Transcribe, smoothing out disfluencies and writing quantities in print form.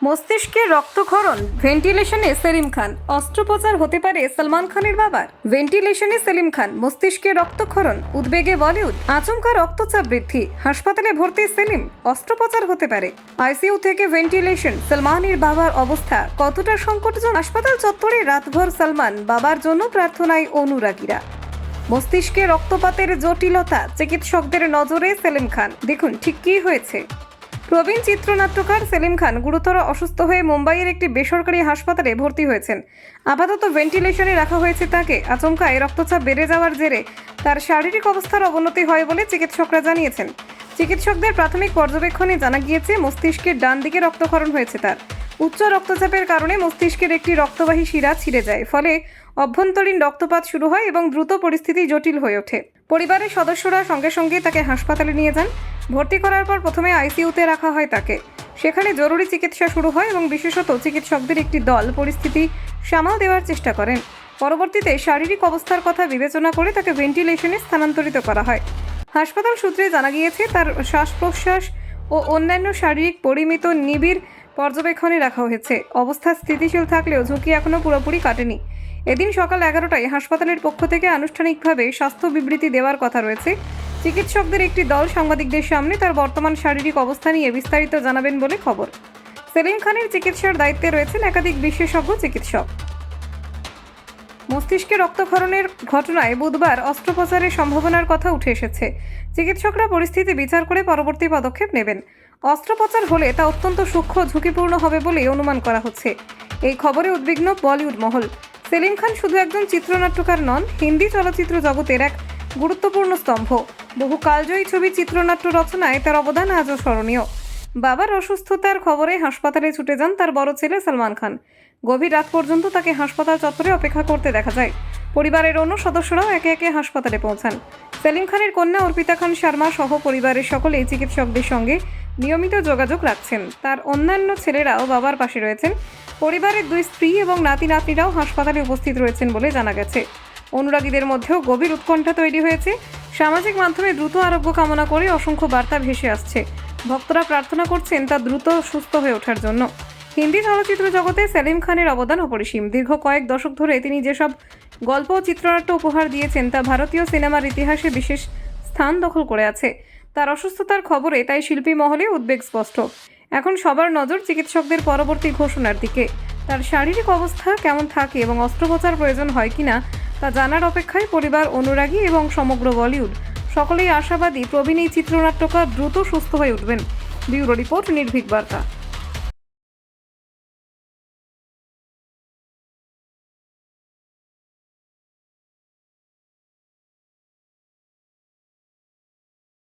মস্তিষ্কে রক্তক্ষরণ, ভেন্টিলেশনে সেলিম খান। অস্ত্রোপচার হতে পারে সলমান খানের বাবার। ভেন্টিলেশনে সেলিম খান, মস্তিষ্কে রক্তক্ষরণ, উদ্বেগে বলিউড। আচমকা রক্তচাপ বৃদ্ধি, হাসপাতালে ভর্তি সেলিম। অস্ত্রোপচার হতে পারে। আইসিইউ থেকে ভেন্টিলেশন, সলমানের বাবার অবস্থা কতটা সংকটজনক? হাসপাতাল চত্বরে রাতভর সলমান, বাবার জন্য প্রার্থনায় অনুরাগীরা। মস্তিষ্কে রক্তপাতের জটিলতা, চিকিৎসকদের নজরে সেলিম খান। দেখুন ঠিক কী হয়েছে। প্রবীণ চিত্রনাট্যকার সেলিম খান গুরুতর অসুস্থ হয়ে মুম্বাইয়ের একটি বেসরকারি হাসপাতালে ভর্তি হয়েছেন। আপাতত ভেন্টিলেশনে রাখা হয়েছে তাকে। আচমকায় রক্তচাপ বেড়ে যাওয়ার জেরে তার শারীরিক অবস্থার অবনতি হয় বলে চিকিৎসকরা জানিয়েছেন। চিকিৎসকদের প্রাথমিক পর্যবেক্ষণে জানা গিয়েছে মস্তিষ্কের ডান দিকে রক্তক্ষরণ হয়েছে তার। উচ্চ রক্তচাপের কারণে মস্তিষ্কের একটি রক্তবাহী শিরা ছিঁড়ে যায়, ফলে অভ্যন্তরীণ রক্তপাত শুরু হয় এবং দ্রুত পরিস্থিতি জটিল হয়ে ওঠে। পরিবারের সদস্যরা সঙ্গে সঙ্গে তাকে হাসপাতালে নিয়ে যান। ভর্তি করার পর প্রথমে আইসিইউতে রাখা হয় তাকে। সেখানে জরুরি চিকিৎসা শুরু হয় এবং বিশেষত চিকিৎসকদের একটি দল পরিস্থিতি সামাল দেওয়ার চেষ্টা করেন। পরবর্তীতে শারীরিক অবস্থার কথা বিবেচনা করে তাকে ভেন্টিলেশনে স্থানান্তরিত করা হয়। হাসপাতাল সূত্রে জানা গিয়েছে তার শ্বাস প্রশ্বাস ও অন্যান্য শারীরিক পরিমিত নিবিড় পর্যবেক্ষণে রাখা হয়েছে। অবস্থা স্থিতিশীল থাকলেও ঝুঁকি এখনও পুরোপুরি কাটেনি। এদিন সকাল 11টায় হাসপাতালের পক্ষ থেকে আনুষ্ঠানিকভাবে স্বাস্থ্য বিবৃতি দেওয়ার কথা রয়েছে। চিকিৎসকদের একটি দল সাংবাদিকদের সামনে তার বর্তমান শারীরিক অবস্থা নিয়ে বিস্তারিত জানাবেন বলে খবর। সেলিম খানের চিকিৎসার দায়িত্বে রয়েছেন একাধিক বিশেষজ্ঞ চিকিৎসক। মস্তিষ্কে রক্তক্ষরণের ঘটনায় বুধবার অস্ত্রোপচারের সম্ভাবনার কথা উঠে এসেছে। চিকিৎসকরা পরিস্থিতি বিচার করে পরবর্তী পদক্ষেপ নেবেন। অস্ত্রোপচার হলে তা অত্যন্ত সূক্ষ্ম ঝুঁকিপূর্ণ হবে বলে অনুমান করা হচ্ছে। এই খবরে উদ্বিগ্ন বলিউড মহল। সেলিম খান শুধু একজন চিত্রনাট্যকার নন, হিন্দি চলচ্চিত্র জগতের এক গুরুত্বপূর্ণ স্তম্ভ। বহু কালজয়ী ছবি চিত্রনাট্য রচনায় তার অবদান আজও স্মরণীয়। বাবার অসুস্থতার খবরে হাসপাতালে ছুটে যান তার বড় ছেলে সলমান খান। গভীর রাত পর্যন্ত তাকে হাসপাতাল চত্বরে অপেক্ষা করতে দেখা যায়। পরিবারের অন্য সদস্যরাও একে একে হাসপাতালে পৌঁছান। সেলিম খানের কন্যা অর্পিতা খান শর্মা সহ পরিবারের সকলেই চিকিৎসকদের সঙ্গে নিয়মিত যোগাযোগ রাখছেন। তার অন্যান্য ছেলেরাও বাবার পাশে রয়েছেন। পরিবারের 2 স্ত্রী এবং নাতি নাতনিরাও হাসপাতালে উপস্থিত রয়েছেন বলে জানা গেছে। অনুরাগীদের মধ্যেও গভীর উৎকণ্ঠা তৈরি হয়েছে। সামাজিক মাধ্যমে দ্রুত আরোগ্য কামনা করে অসংখ্য বার্তা ভেসে আসছে। ভক্তরা প্রার্থনা করছেন তার দ্রুত সুস্থ হয়ে ওঠার জন্য। হিন্দি চলচ্চিত্র জগতে সেলিম খানের অবদান অপরিসীম। দীর্ঘ কয়েক দশক ধরে তিনি যেসব গল্প ও চিত্রনাট্য উপহার দিয়েছেন তা ভারতীয় সিনেমার ইতিহাসে বিশেষ স্থান দখল করে আছে। তার অসুস্থতার খবরে তাই শিল্পী মহলে উদ্বেগ স্পষ্ট। এখন সবার নজর চিকিৎসকদের পরবর্তী ঘোষণার দিকে। তার শারীরিক অবস্থা কেমন থাকে এবং অস্ত্রোপচার প্রয়োজন হয় কিনা তা জানার অপেক্ষায় পরিবার, অনুরাগী এবং সমগ্র বলিউড। সকলেই আশাবাদী প্রবীণ এই চিত্রনাট্যকার দ্রুত সুস্থ হয়ে উঠবেন। ব্যুরো রিপোর্ট, নির্ভীক বার্তা।